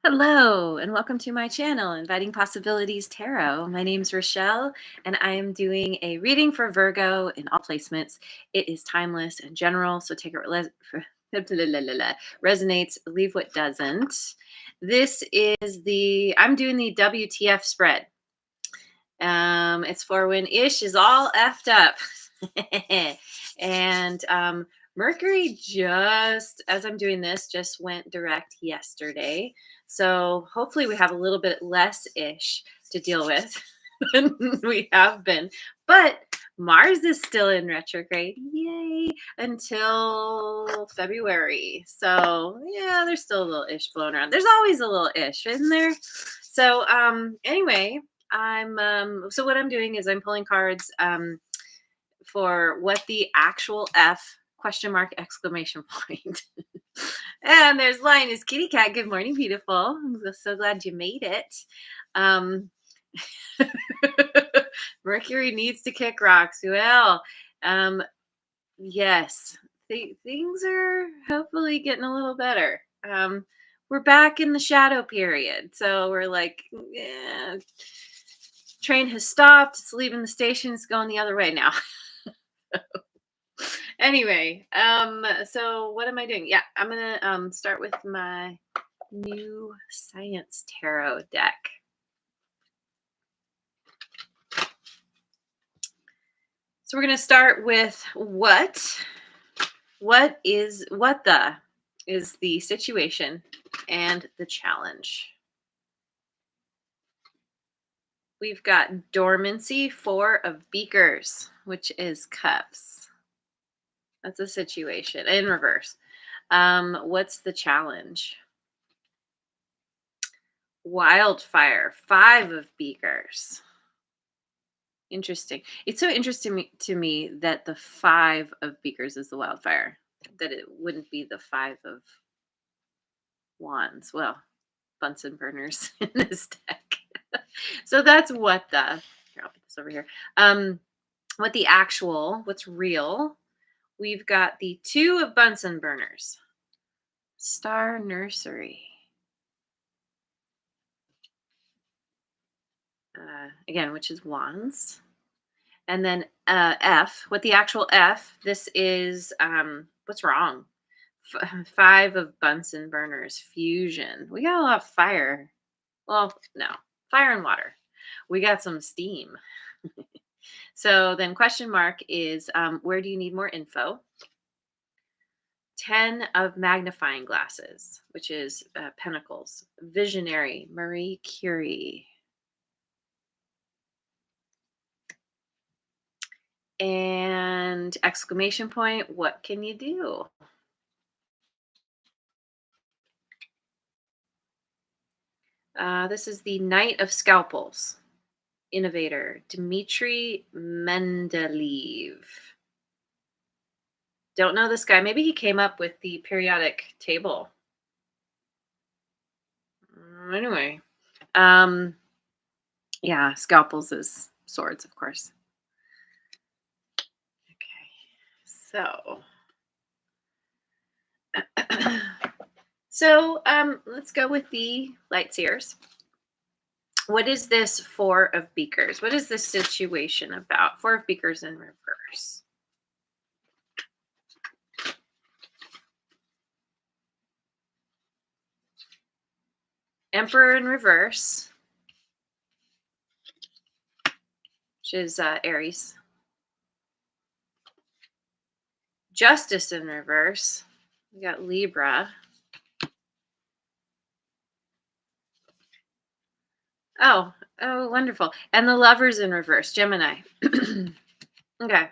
Hello, and welcome to my channel, Inviting Possibilities Tarot. My name's Rochelle, and I am doing a reading for Virgo in all placements. It is timeless and general, so take it resonates, leave what doesn't. This is I'm doing the WTF spread. It's for when ish is all effed up. and Mercury just, as I'm doing this, just went direct yesterday. So hopefully we have a little bit less ish to deal with than we have been. But Mars is still in retrograde. Yay. Until February. So yeah, there's still a little ish flowing around. There's always a little ish, isn't there? So anyway, so what I'm doing is I'm pulling cards for what the actual F question mark exclamation point. And there's line is kitty cat. Good morning, beautiful. I'm so glad you made it. Um, Mercury needs to kick rocks. Well, yes, things are hopefully getting a little better. We're back in the shadow period, so we're like, yeah, train has stopped. It's leaving the station. It's going the other way now. Anyway, so what am I doing? Yeah, I'm gonna start with my new science tarot deck. So we're gonna start with what is the situation and the challenge. We've got dormancy, 4 of beakers, which is cups. That's a situation in reverse. What's the challenge? Wildfire, 5 of beakers. Interesting. It's so interesting to me that the 5 of beakers is the wildfire, that it wouldn't be the 5 of wands. Well, Bunsen burners in this deck. So that's what the, here, I'll put this over here. What's real. We've got the 2 of Bunsen burners. Star Nursery. Again, which is wands. And then F, what the actual F, this is, what's wrong? 5 of Bunsen burners, fusion. We got a lot of fire. Well, no, fire and water. We got some steam. So then question mark is, where do you need more info? 10 of magnifying glasses, which is pentacles. Visionary, Marie Curie. And exclamation point, what can you do? This is the Knight of Scalpels. Innovator, Dmitry Mendeleev. Don't know this guy. Maybe he came up with the periodic table. Anyway, yeah, scalpels is swords, of course. Okay, so let's go with the light seers. What is this 4 of beakers? What is this situation about? 4 of beakers in reverse. Emperor in reverse, which is Aries. Justice in reverse. We got Libra. Oh, wonderful. And the Lovers in reverse, Gemini. Okay.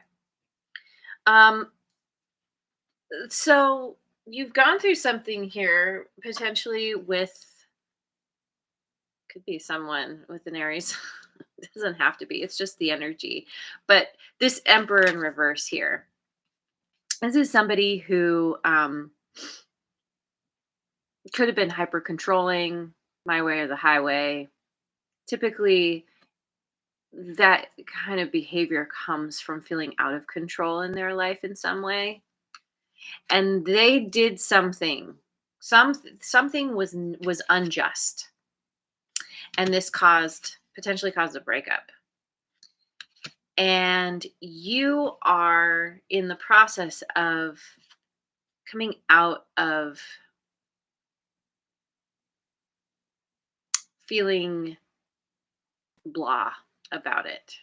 So you've gone through something here, potentially with, could be someone with an Aries. It doesn't have to be. It's just the energy. But this Emperor in reverse here. This is somebody who could have been hyper controlling, my way or the highway. Typically, that kind of behavior comes from feeling out of control in their life in some way. And they did something Something was unjust, and this potentially caused a breakup. And you are in the process of coming out of feeling blah about it.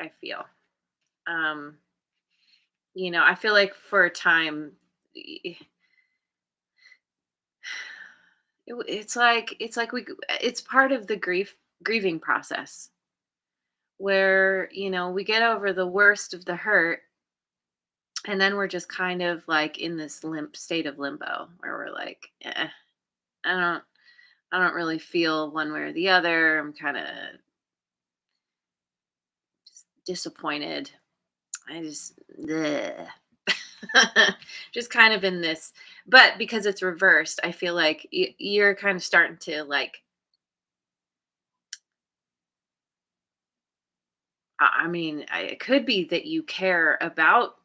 I feel. Um, I feel like for a time, it's like it's part of the grieving process where we get over the worst of the hurt, and then we're just kind of like in this limp state of limbo where we're like, I don't I don't really feel one way or the other. I'm kind of disappointed. I just bleh. Just kind of in this, but because it's reversed, I feel like you're kind of starting to like, it could be that you care about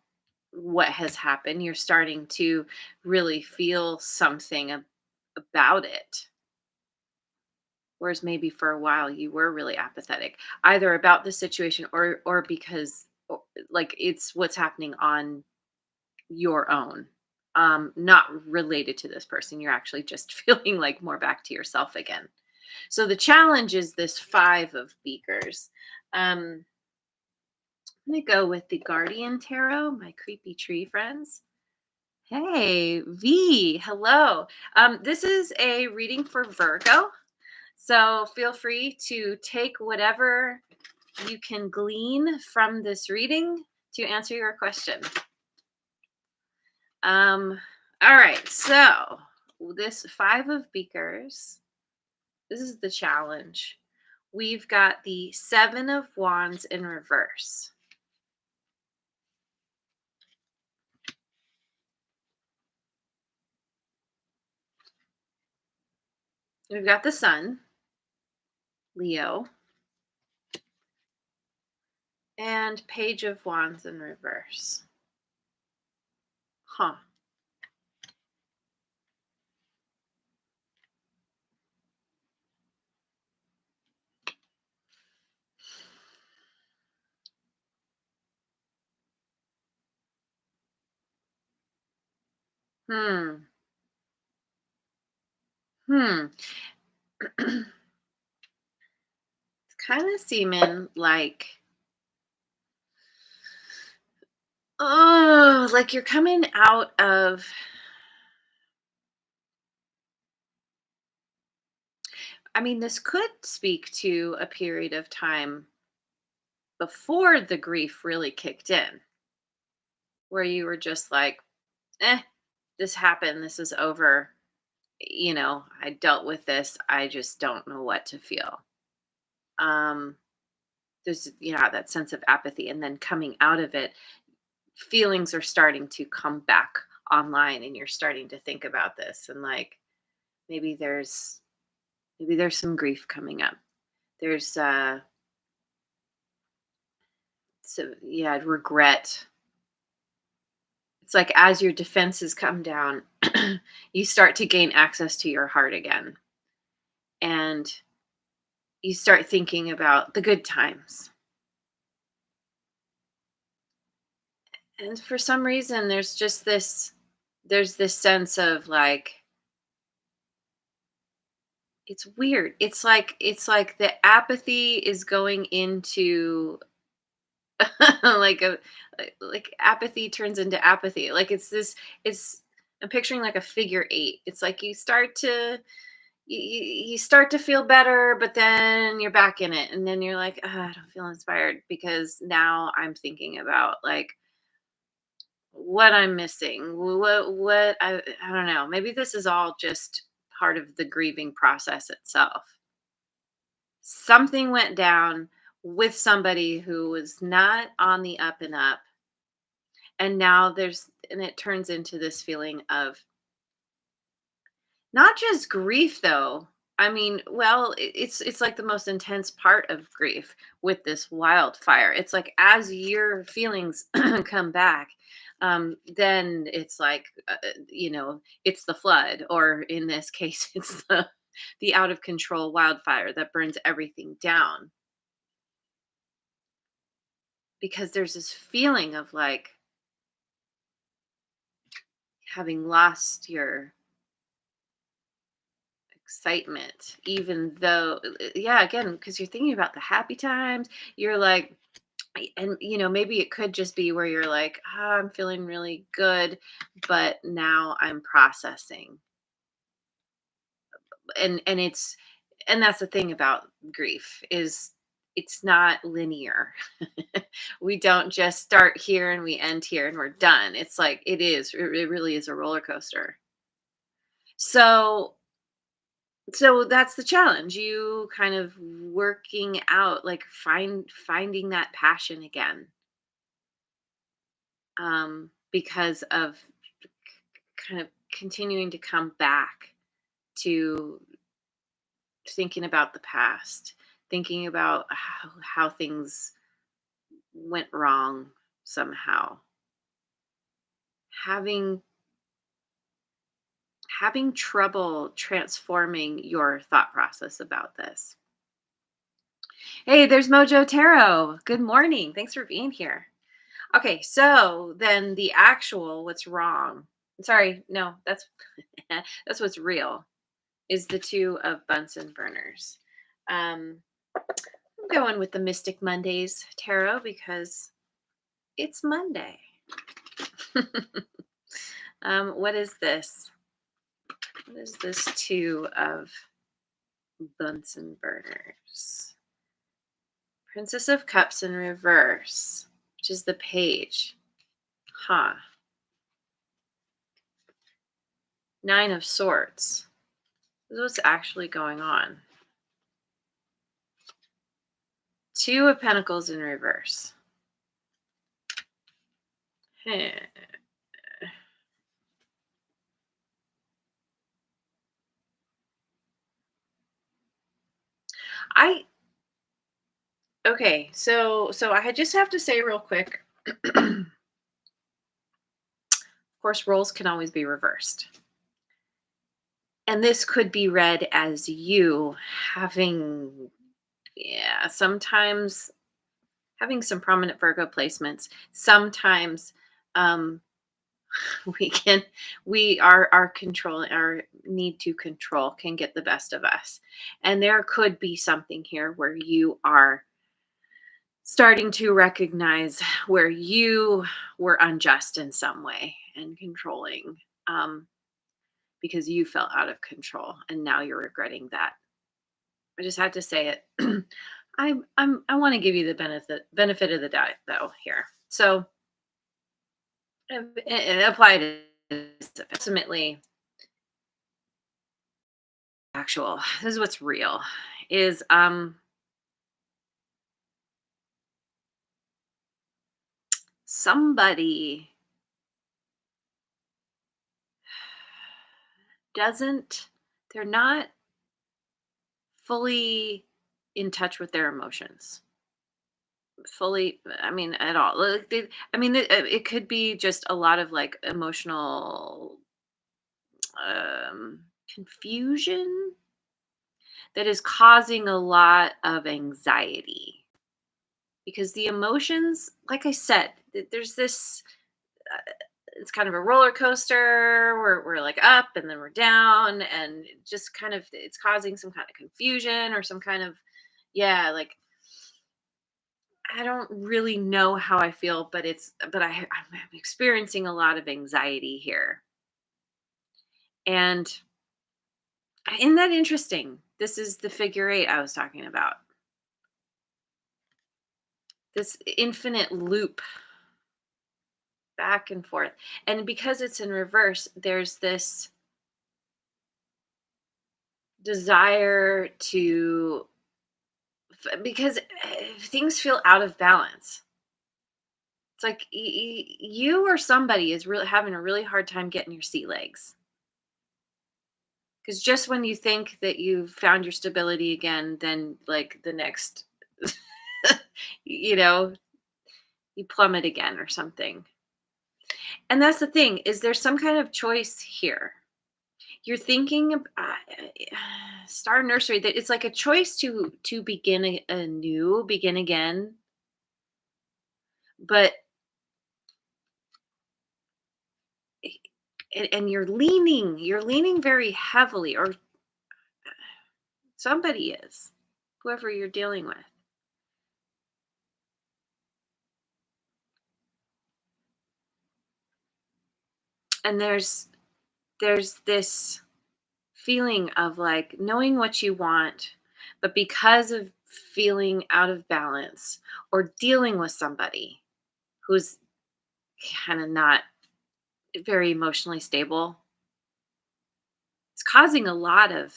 what has happened. You're starting to really feel something about it. Whereas maybe for a while you were really apathetic, either about the situation or because like it's what's happening on your own, not related to this person. You're actually just feeling like more back to yourself again. So the challenge is this five of beakers. I'm gonna go with the Guardian Tarot, my creepy tree friends. Hey, V, hello. This is a reading for Virgo. So feel free to take whatever you can glean from this reading to answer your question. Um, all right, so this five of beakers, this is the challenge. We've got the seven of wands in reverse. We've got the sun, Leo, and page of wands in reverse. Huh. Hmm. Hmm. It's kind of seeming like you're coming out of, this could speak to a period of time before the grief really kicked in, where you were just like, this happened, this is over. I dealt with this. I just don't know what to feel. Um, there's, that sense of apathy. And then coming out of it, feelings are starting to come back online, and you're starting to think about this. And like, maybe there's, some grief coming up. There's, so yeah, regret. It's like as your defenses come down, you start to gain access to your heart again. And you start thinking about the good times. And for some reason, there's this sense of like, it's weird. It's like the apathy is going into like like apathy turns into apathy. Like it's I'm picturing like a figure eight. It's like you start to feel better, but then you're back in it, and then you're like, I don't feel inspired because now I'm thinking about like what I'm missing. What I don't know. Maybe this is all just part of the grieving process itself. Something went down with somebody who was not on the up and up, and now it turns into this feeling of not just grief though. Well, it's like the most intense part of grief with this wildfire. It's like as your feelings come back, then it's like, it's the flood, or in this case, it's the out of control wildfire that burns everything down. Because there's this feeling of like having lost your excitement, even though, yeah, again, because you're thinking about the happy times, you're like, and maybe it could just be where you're like, I'm feeling really good, but now I'm processing. And that's the thing about grief, is it's not linear. We don't just start here and we end here and we're done. It's like, it really is a roller coaster. So that's the challenge, you kind of working out, like, finding that passion again, because of kind of continuing to come back to thinking about the past, thinking about how things went wrong somehow, having trouble transforming your thought process about this. Hey, there's Mojo Tarot. Good morning. Thanks for being here. Okay, so then the actual what's wrong. Sorry, no, that's that's what's real, is the two of Bunsen burners. Um, I'm going with the Mystic Mondays tarot because it's Monday. What is this? What is this two of Bunsen burners? Princess of Cups in reverse, which is the page. Huh. Nine of Swords. This is what's actually going on. Two of Pentacles in reverse. Huh. I Okay, so I just have to say real quick. Of course, roles can always be reversed. And this could be read as you having, yeah, sometimes having some prominent Virgo placements. Sometimes um we can we our control, our need to control can get the best of us. And there could be something here where you are starting to recognize where you were unjust in some way and controlling, um, because you felt out of control and now you're regretting that. I just had to say it. I want to give you the benefit of the doubt though here. So apply to this. Ultimately, actual, this is what's real, is somebody doesn't they're not fully in touch with their emotions. Fully, I mean, at all. Like, I mean, it could be just a lot of like emotional confusion that is causing a lot of anxiety, because the emotions, like I said, there's this, it's kind of a roller coaster. We're like up and then we're down, and it just kind of, it's causing some kind of confusion or some kind of, yeah, like, I don't really know how I feel, but I'm experiencing a lot of anxiety here. And isn't that interesting? This is the figure eight I was talking about. This infinite loop back and forth. And because it's in reverse, there's this desire to, because things feel out of balance. It's like you or somebody is really having a really hard time getting your sea legs. Because just when you think that you've found your stability again, then like the next, you know, you plummet again or something. And that's the thing, is there's some kind of choice here. You're thinking Star Nursery, that it's like a choice to begin anew, begin again, but and you're leaning very heavily, or somebody is, whoever you're dealing with. And there's this feeling of like knowing what you want, but because of feeling out of balance or dealing with somebody who's kind of not very emotionally stable, it's causing a lot of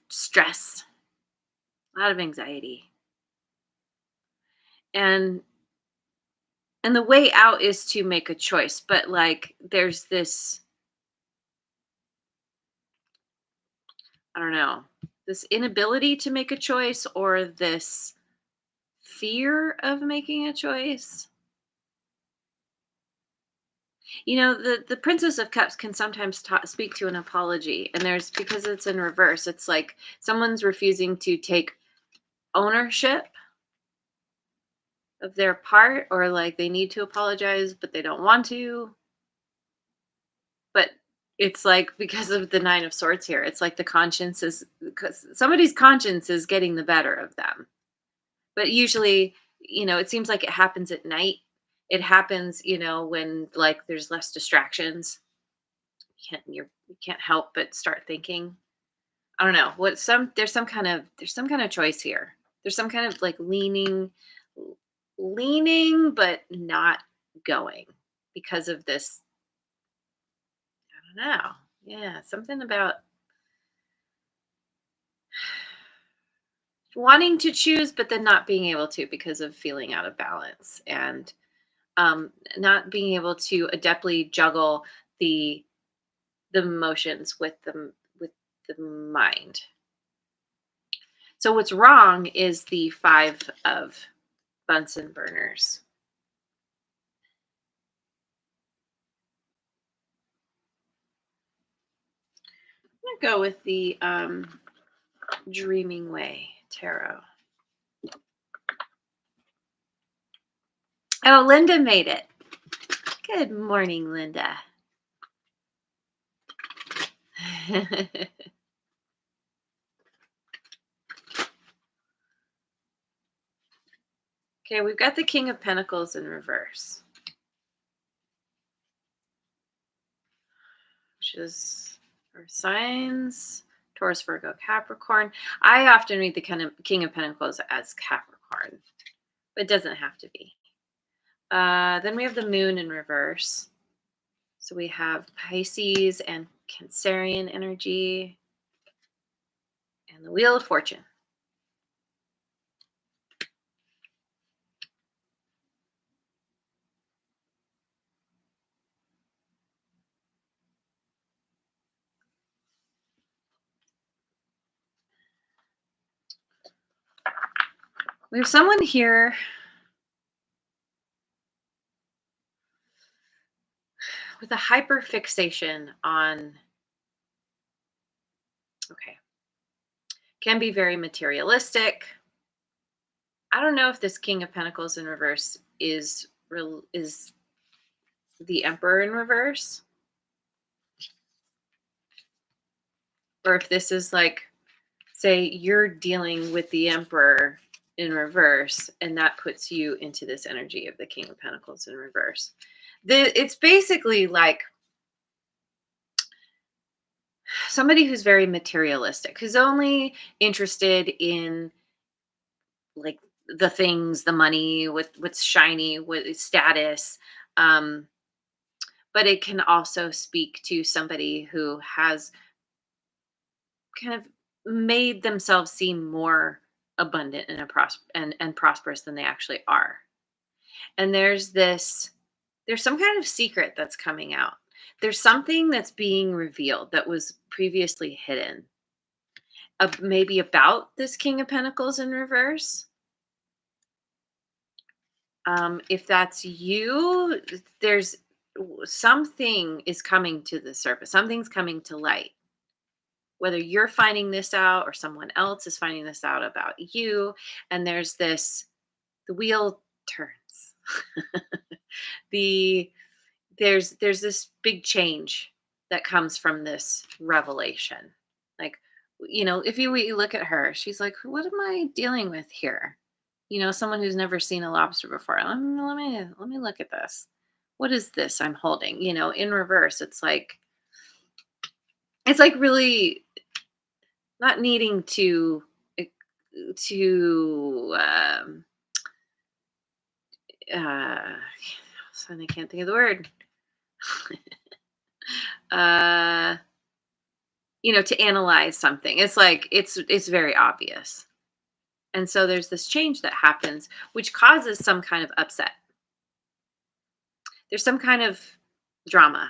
stress, a lot of anxiety. And and the way out is to make a choice, but like there's this, I don't know, this inability to make a choice, or this fear of making a choice. The Princess of Cups can sometimes speak to an apology, and there's, because it's in reverse, it's like someone's refusing to take ownership of their part, or like they need to apologize but they don't want to. But it's like, because of the 9 of swords here, it's like the conscience is, because somebody's conscience is getting the better of them. But usually, it seems like it happens at night. It happens, when like there's less distractions. You can't help but start thinking. I don't know. There's some kind of choice here. There's some kind of like leaning but not going, because of this. I don't know. Yeah, something about wanting to choose but then not being able to, because of feeling out of balance, and not being able to adeptly juggle the emotions with the mind. So what's wrong is the 5 of Bunsen burners. I'm gonna go with the Dreaming Way tarot. Oh, Linda made it. Good morning, Linda. Okay, we've got the King of Pentacles in reverse, which is our signs: Taurus, Virgo, Capricorn. I often read the King of Pentacles as Capricorn, but it doesn't have to be. Then we have the Moon in reverse. So we have Pisces and Cancerian energy, and the Wheel of Fortune. We have someone here with a hyper fixation on, okay, can be very materialistic. I don't know if this King of Pentacles in reverse is the Emperor in reverse, or if this is like, say you're dealing with the Emperor in reverse, and that puts you into this energy of the King of Pentacles in reverse. It's basically like somebody who's very materialistic, who's only interested in like the things, the money, with what's shiny, with status. Um, but it can also speak to somebody who has kind of made themselves seem more abundant and and prosperous than they actually are. And there's some kind of secret that's coming out. There's something that's being revealed that was previously hidden. Maybe about this King of Pentacles in reverse. If that's you, there's something is coming to the surface. Something's coming to light. Whether you're finding this out or someone else is finding this out about you, and there's this, the wheel turns. the there's this big change that comes from this revelation. Like, if you look at her, she's like, what am I dealing with here? Someone who's never seen a lobster before. Let me look at this. What is this I'm holding? In reverse, it's like really not needing to uh so I can't think of the word. uh to analyze something. It's like it's very obvious. And so there's this change that happens which causes some kind of upset. There's some kind of drama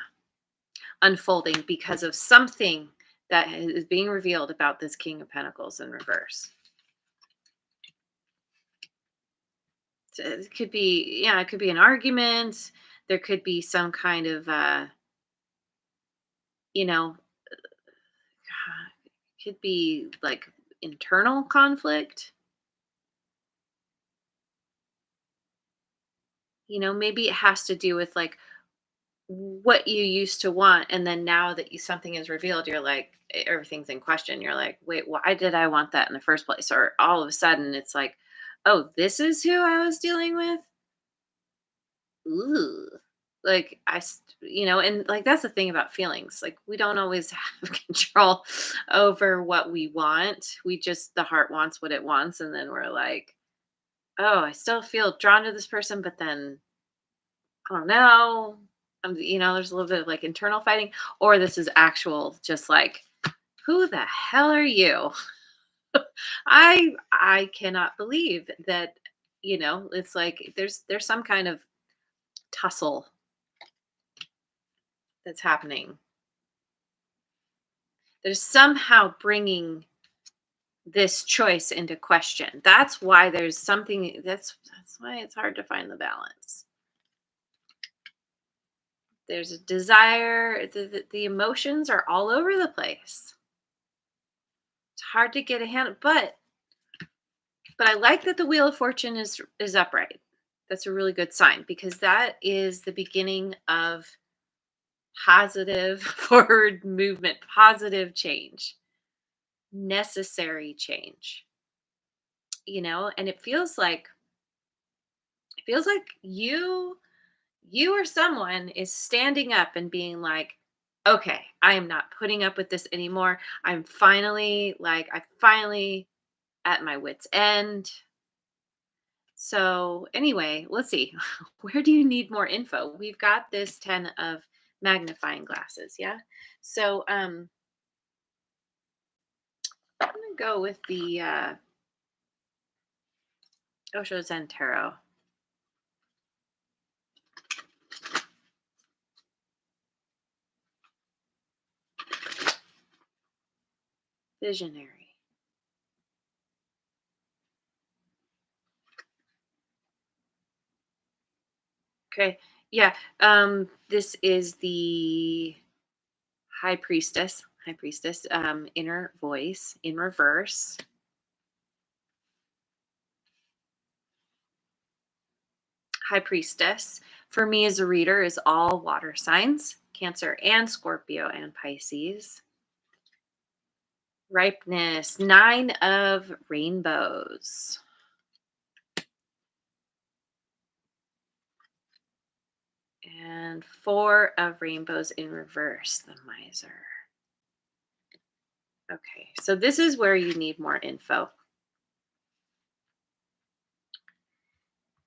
unfolding because of something that is being revealed about this King of Pentacles in reverse. So it could be, yeah, it could be an argument. There could be some kind of, you know, could be like internal conflict. Maybe it has to do with like what you used to want, and then now that something is revealed, you're like everything's in question. You're like, wait, why did I want that in the first place? Or all of a sudden, it's like, oh, this is who I was dealing with. Ooh. Like and like that's the thing about feelings. Like we don't always have control over what we want. We just the heart wants what it wants, and then we're like, oh, I still feel drawn to this person, but then I don't know. There's a little bit of like internal fighting, or this is actual, just like, who the hell are you? I cannot believe that. It's like there's some kind of tussle that's happening. There's somehow bringing this choice into question. That's why there's something. That's why it's hard to find the balance. There's a desire. The emotions are all over the place. It's hard to get a handle, but I like that the Wheel of Fortune is upright. That's a really good sign because that is the beginning of positive forward movement, positive change, necessary change. And it feels like you or someone is standing up and being like, okay, I am not putting up with this anymore. I finally at my wit's end. So anyway, let's see. Where do you need more info? We've got this 10 of magnifying glasses, yeah? So I'm gonna go with the Osho Zen Tarot. Visionary. Okay. Yeah. This is the High Priestess. High Priestess, inner voice in reverse. High Priestess, for me as a reader, is all water signs, Cancer and Scorpio and Pisces. Ripeness, 9 of rainbows. And 4 of rainbows in reverse, the miser. Okay, so this is where you need more info.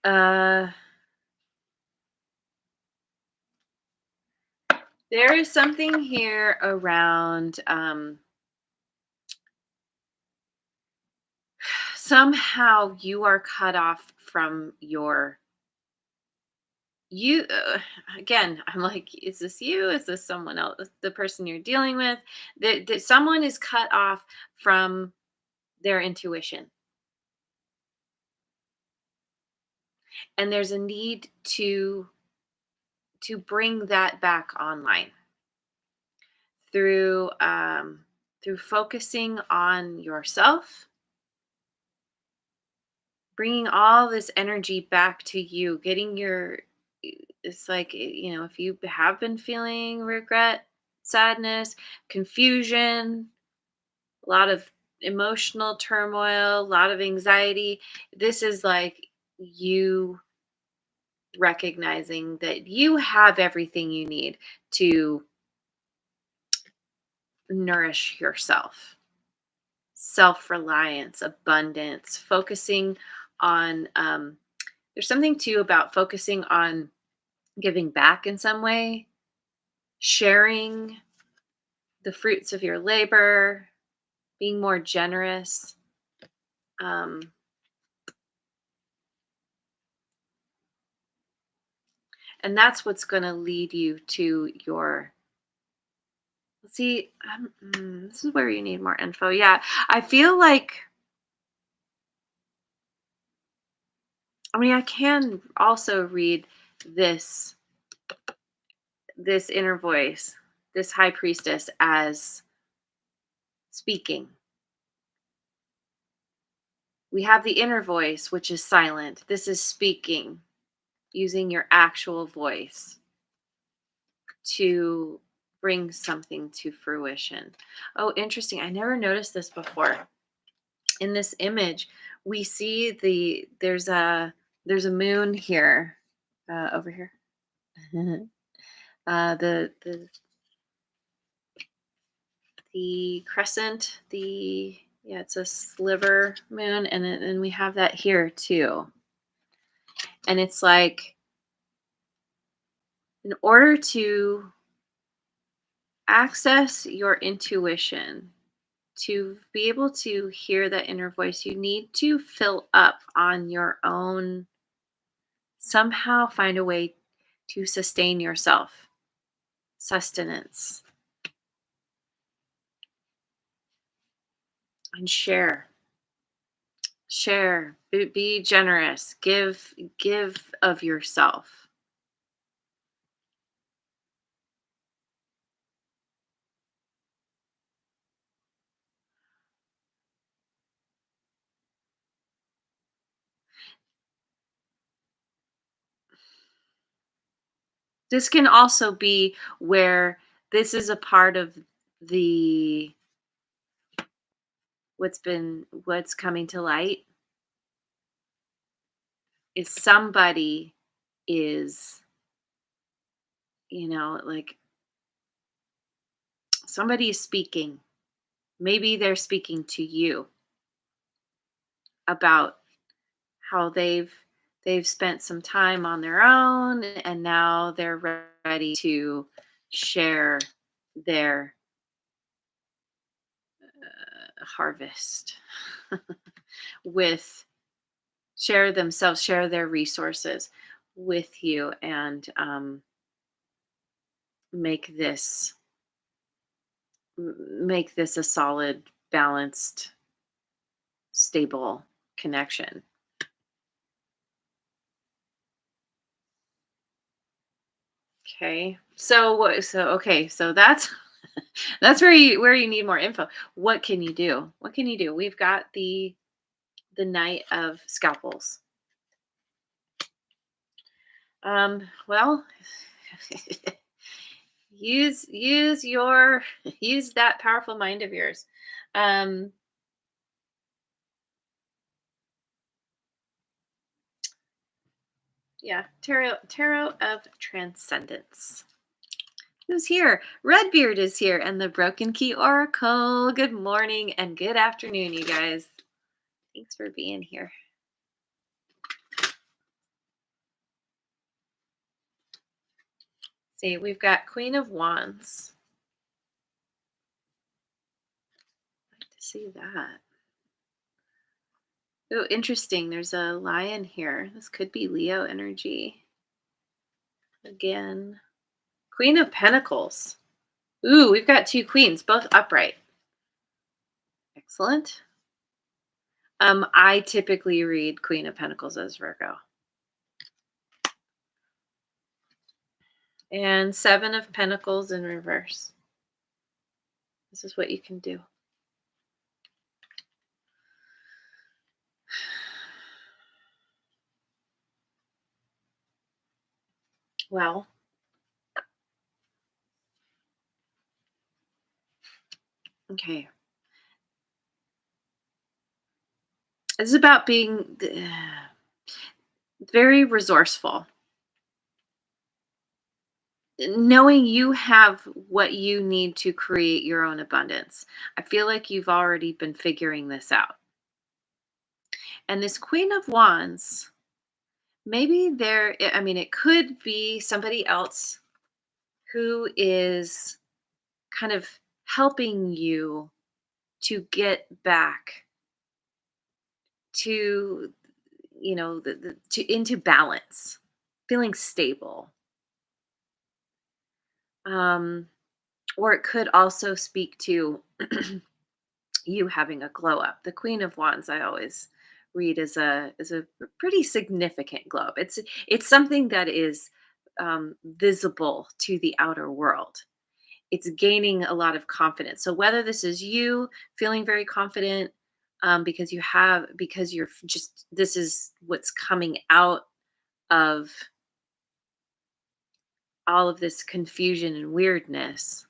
There is something here around somehow you are cut off from you again. I'm like, is this you? Is this someone else? The person you're dealing with? That someone is cut off from their intuition. And there's a need to bring that back online through through focusing on yourself, bringing all this energy back to you, getting your it's like if you have been feeling regret, sadness, confusion, a lot of emotional turmoil, a lot of anxiety, this is like you recognizing that you have everything you need to nourish yourself. Self-reliance, abundance, focusing on there's something too about focusing on giving back in some way, sharing the fruits of your labor, being more generous. Um, and that's what's going to lead you to your. See, this is where you need more info. Yeah, I feel like, I mean, I can also read this this inner voice, this high priestess as speaking. We have the inner voice, which is silent. This is speaking, using your actual voice to bring something to fruition. Oh, interesting. I never noticed this before. In this image, we see there's a moon here, over here. The crescent, yeah, it's a sliver moon, and we have that here too. And it's like, in order to access your intuition, to be able to hear that inner voice, you need to fill up on your own, somehow find a way to sustain yourself, sustenance, and share, be generous, give of yourself. This can also be where this is a part of the what's coming to light is somebody is, like, somebody is speaking. Maybe they're speaking to you about how they've spent some time on their own, and now they're ready to share their harvest with share themselves, share their resources with you, and make this make this a solid, balanced, stable connection. Okay. So that's that's where you need more info. What can you do? What can you do? We've got the Knight of Scalpels. Well, use that powerful mind of yours. Um, yeah, tarot of Transcendence. Who's here? Redbeard is here, and the Broken Key Oracle. Good morning and good afternoon, you guys. Thanks for being here. See, we've got Queen of Wands. I'd like to see that. Oh, interesting. There's a lion here. This could be Leo energy. Again. Queen of Pentacles. Ooh, we've got two queens, both upright. Excellent. I typically read Queen of Pentacles as Virgo. And 7 of Pentacles in reverse. This is what you can do. Well, okay. This is about being very resourceful. Knowing you have what you need to create your own abundance. I feel like you've already been figuring this out. And this Queen of Wands, maybe I mean, it could be somebody else who is kind of helping you to get back to, to into balance, feeling stable. Um, or it could also speak to you having a glow up. The Queen of Wands, I always read as a pretty significant glow up. It's something that is visible to the outer world. It's gaining a lot of confidence. So whether this is you feeling very confident because you're just this is what's coming out of all of this confusion and weirdness.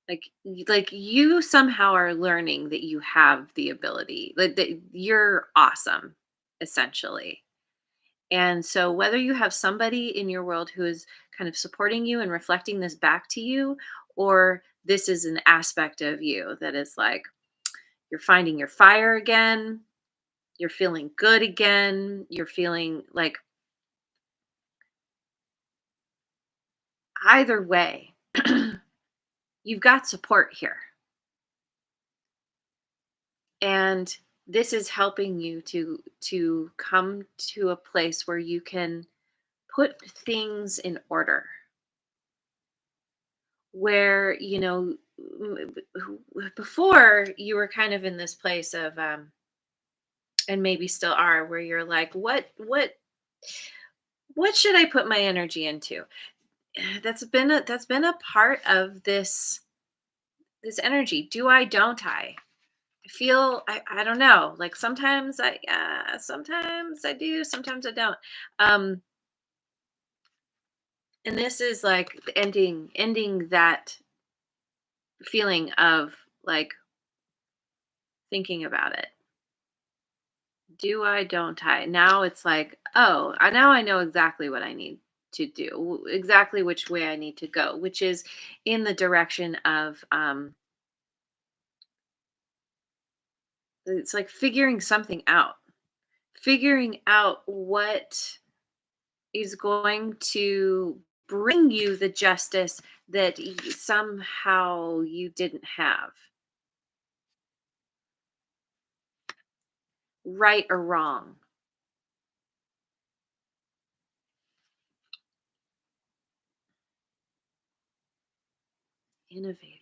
Like you somehow are learning that you have the ability, like that you're awesome, essentially. And so whether you have somebody in your world who is kind of supporting you and reflecting this back to you, or this is an aspect of you that is like you're finding your fire again, you're feeling good again, you're feeling like either way, you've got support here. And this is helping you to come to a place where you can put things in order, where before you were kind of in this place of and maybe still are, where you're like, what should I put my energy into? That's been a part of this energy. Do I, don't I feel I don't know. Like sometimes I do, sometimes I don't. Um and this is like ending that feeling of like thinking about it. Do I, don't I? Now it's like, oh, now I know exactly what I need to do, exactly which way I need to go, which is in the direction of it's like figuring out what is going to bring you the justice that somehow you didn't have, right or wrong. Innovator.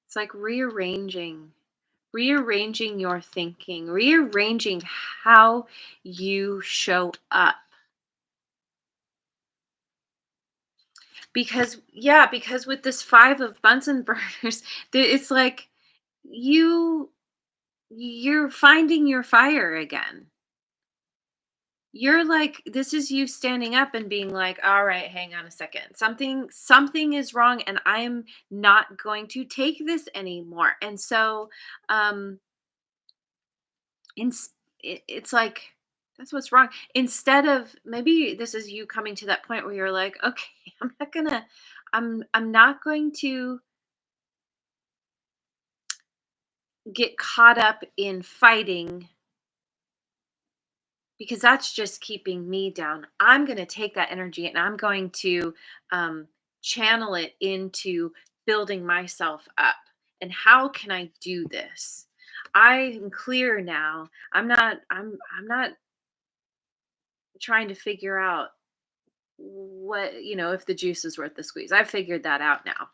It's like rearranging your thinking, rearranging how you show up. Because with this 5 of Bunsen burners, it's like you you're finding your fire again. You're like, this is you standing up and being like, all right, hang on a second. Something is wrong and I'm not going to take this anymore. And so in, it's like that's what's wrong. Instead of, maybe this is you coming to that point where you're like, okay, I'm not going to get caught up in fighting because that's just keeping me down. I'm going to take that energy and I'm going to um, channel it into building myself up. And how can I do this? I'm clear now. I'm not trying to figure out if the juice is worth the squeeze. I've figured that out now.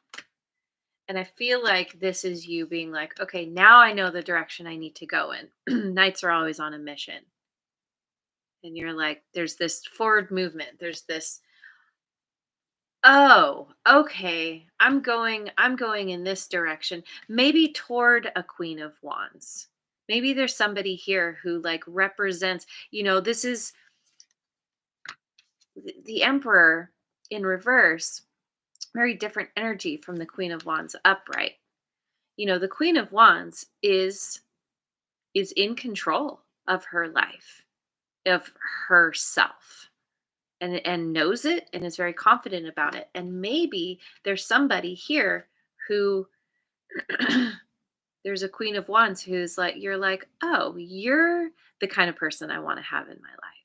And I feel like this is you being like, okay, now I know the direction I need to go in. Knights are always on a mission. And you're like, there's this forward movement. There's this, oh, okay. I'm going in this direction. Maybe toward a Queen of Wands. Maybe there's somebody here who like represents, this is the Emperor in reverse, very different energy from the Queen of Wands upright. The Queen of Wands is in control of her life, of herself, and knows it and is very confident about it. And maybe there's somebody here who there's a Queen of Wands who's like, you're like, oh, you're the kind of person I want to have in my life.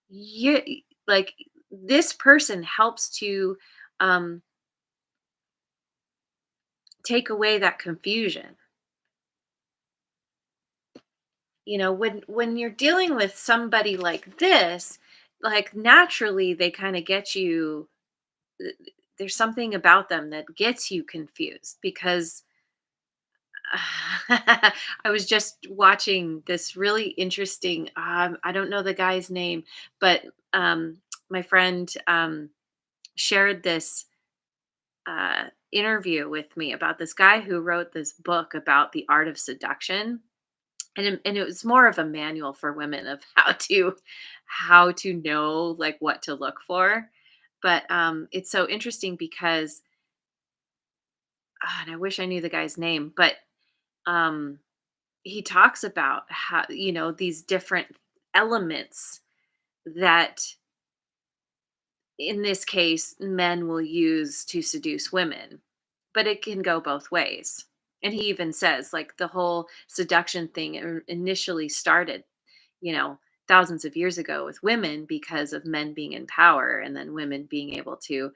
You like this person helps to um take away that confusion. When you're dealing with somebody like this, like naturally they kind of get you. There's something about them that gets you confused because I was just watching this really interesting. I don't know the guy's name, but my friend shared this interview with me about this guy who wrote this book about the art of seduction, and it was more of a manual for women of how to know like what to look for. But it's so interesting because and I wish I knew the guy's name, but um he talks about how these different elements that in this case men will use to seduce women, but it can go both ways. And he even says like the whole seduction thing initially started, you know, thousands of years ago with women because of men being in power, and then women being able to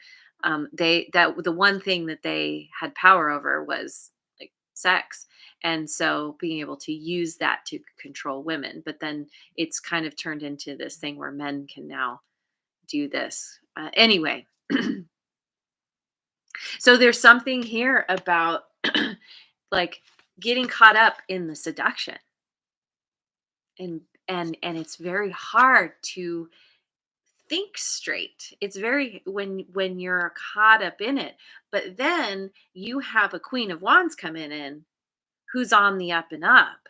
they that the one thing that they had power over was like sex. And so being able to use that to control women, but then it's kind of turned into this thing where men can now do this anyway. So there's something here about like getting caught up in the seduction, and it's very hard to think straight. It's very when you're caught up in it. But then you have a Queen of Wands coming in who's on the up and up,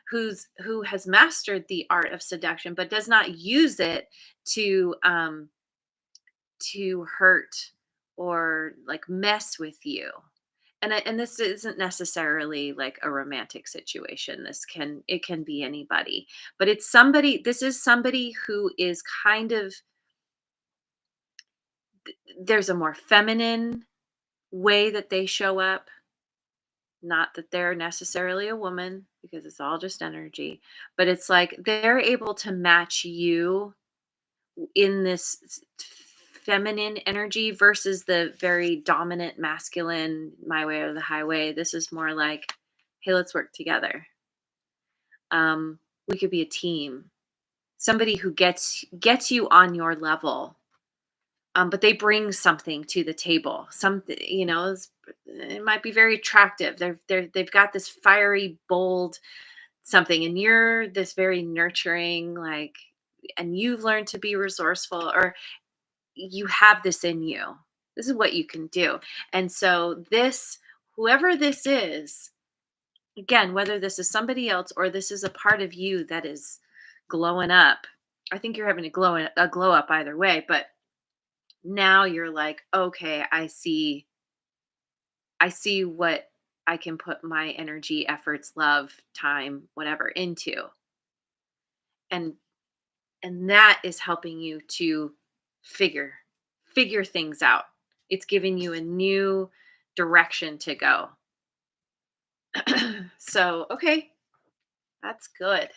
who has mastered the art of seduction but does not use it to hurt or like mess with you. And this isn't necessarily like a romantic situation. It can be anybody, but this is somebody who is kind of, there's a more feminine way that they show up. Not that they're necessarily a woman, because it's all just energy, but it's like they're able to match you in this feminine energy versus the very dominant masculine, my way or the highway. This is more like, hey, let's work together. We could be a team. Somebody who gets you on your level, but they bring something to the table. Something, it might be very attractive. They've got this fiery, bold something, and you're this very nurturing, like, and you've learned to be resourceful, or you have this in you. This is what you can do. And so this, whoever this is, again, whether this is somebody else or this is a part of you that is glowing up. I think you're having a glow up either way, but now you're like, okay, I see what I can put my energy, efforts, love, time, whatever into. And and that is helping you to figure figure things out. It's giving you a new direction to go. So, okay, that's good.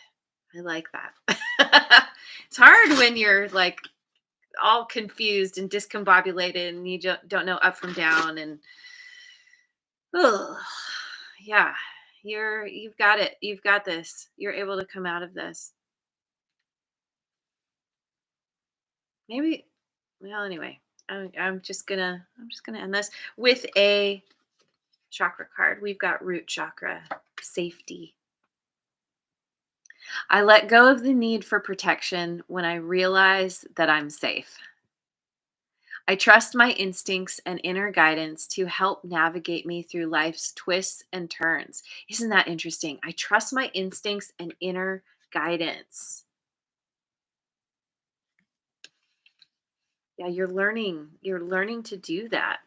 I like that. It's hard when you're like all confused and discombobulated and you don't know up from down, and oh, yeah, you've got it. You've got this. You're able to come out of this. Maybe, well, anyway, I'm just gonna end this with a chakra card. We've got root chakra, safety. I let go of the need for protection when I realize that I'm safe. I trust my instincts and inner guidance to help navigate me through life's twists and turns. Isn't that interesting? I trust my instincts and inner guidance. Yeah, you're learning to do that.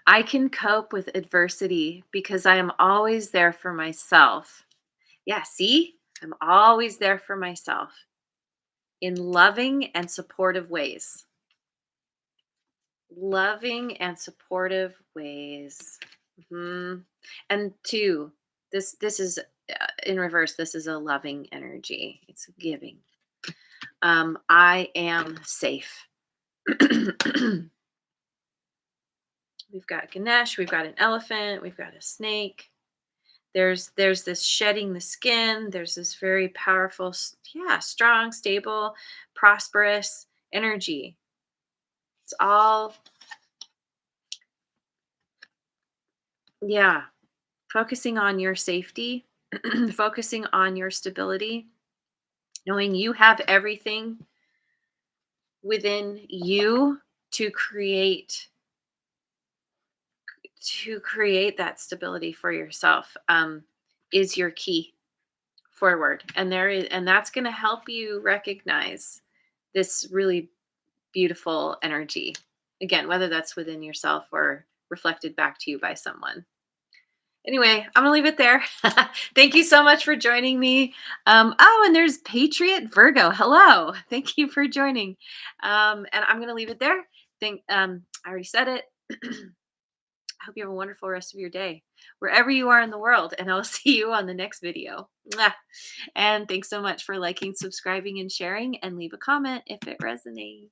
I can cope with adversity because I am always there for myself. Yeah, see? I'm always there for myself in loving and supportive ways. Loving and supportive ways. Mhm. And two, this is in reverse. This is a loving energy. It's giving. I am safe. We've got Ganesh. We've got an elephant. We've got a snake. There's this shedding the skin. There's this very powerful, yeah, strong, stable, prosperous energy. It's all, yeah, focusing on your safety, focusing on your stability, knowing you have everything within you to create that stability for yourself, is your key forward. And that's going to help you recognize this really beautiful energy, again, whether that's within yourself or reflected back to you by someone. Anyway, I'm gonna leave it there. Thank you so much for joining me. Oh, and there's Patriot Virgo. Hello. Thank you for joining. And I'm gonna leave it there. I already said it. I hope you have a wonderful rest of your day, wherever you are in the world, and I'll see you on the next video. Mwah. And thanks so much for liking, subscribing, and sharing, and leave a comment if it resonates.